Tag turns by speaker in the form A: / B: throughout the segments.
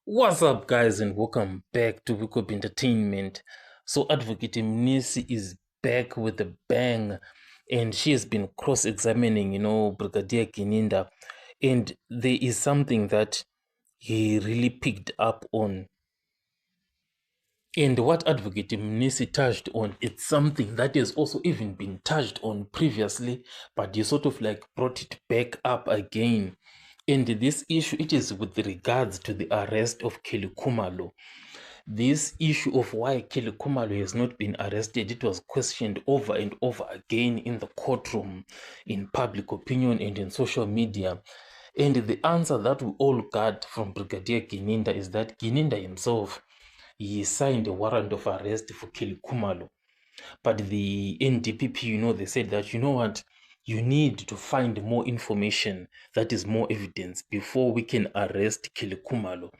A: What's up, guys, and welcome back to Wake Up Entertainment. So, Advocate Mnisi is back with a bang, and she has been cross-examining, Brigadier Kininda, and there is something that he really picked up on. And what Advocate Mnisi touched on, it's something that has also even been touched on previously, but he sort of like brought it back up again. And this issue, it is with regards to the arrest of Khumalo. This issue of why Khumalo has not been arrested, it was questioned over and over again in the courtroom, in public opinion, and in social media. And the answer that we all got from Brigadier Kininda is that Kininda himself, he signed a warrant of arrest for Khumalo. But the NDPP, they said that, what, you need to find more information, that is more evidence, before we can arrest Khumalo.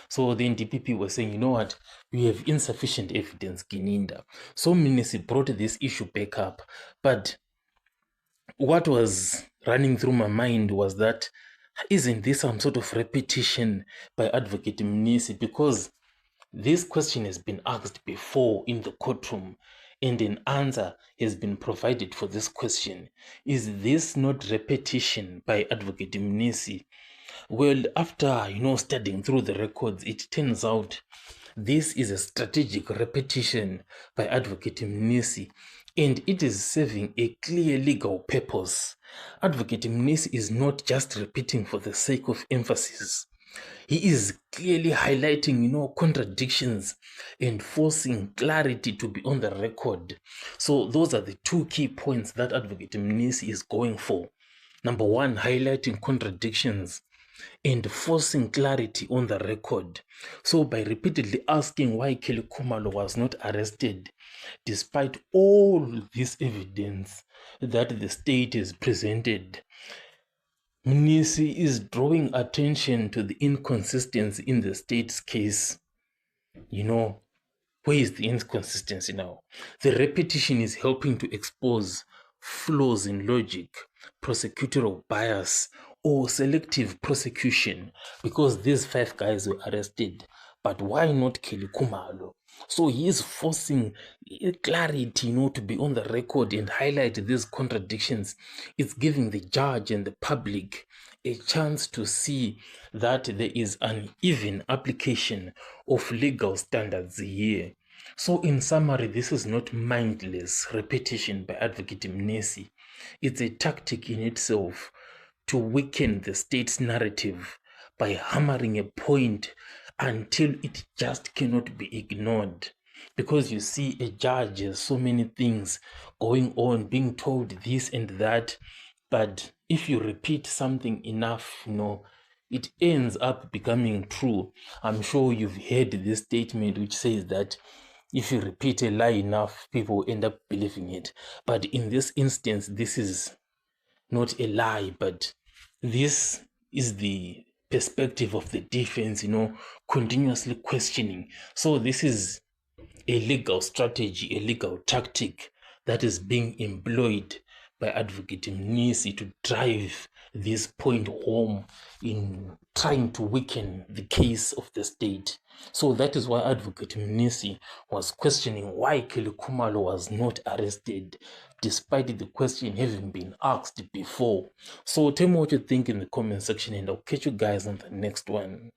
A: So the NDPP was saying, what, we have insufficient evidence, Kininda. So Mnisi brought this issue back up. But what was running through my mind was that, isn't this some sort of repetition by Advocate Mnisi? Because this question has been asked before in the courtroom, and an answer has been provided for this question. Is this not repetition by Advocate Mnisi? Well, after studying through the records, it turns out this is a strategic repetition by Advocate Mnisi, and it is serving a clear legal purpose. Advocate Mnisi is not just repeating for the sake of emphasis. He is clearly highlighting, contradictions and forcing clarity to be on the record. So those are the two key points that Advocate Mnisi is going for. Number one, highlighting contradictions and forcing clarity on the record. So by repeatedly asking why Khumalo was not arrested, despite all this evidence that the state has presented, Mnisi is drawing attention to the inconsistency in the state's case. Where is the inconsistency now? The repetition is helping to expose flaws in logic, prosecutorial bias, or selective prosecution, because these 5 guys were arrested. But why not Khumalo? So he is forcing clarity, to be on the record and highlight these contradictions. It's giving the judge and the public a chance to see that there is an even application of legal standards here. So in summary, this is not mindless repetition by Advocate Mnisi. It's a tactic in itself to weaken the state's narrative by hammering a point until it just cannot be ignored. Because you see, a judge has so many things going on, being told this and that, but if you repeat something enough, it ends up becoming true. I'm sure you've heard this statement which says that if you repeat a lie enough, people end up believing it. But in this instance, this is not a lie, but this is the perspective of the defense, continuously questioning. So this is a legal strategy, a legal tactic that is being employed by Advocate Mnisi to drive this point home in trying to weaken the case of the state. So that is why Advocate Mnisi was questioning why Khumalo was not arrested, despite the question having been asked before. So tell me what you think in the comment section, and I'll catch you guys on the next one.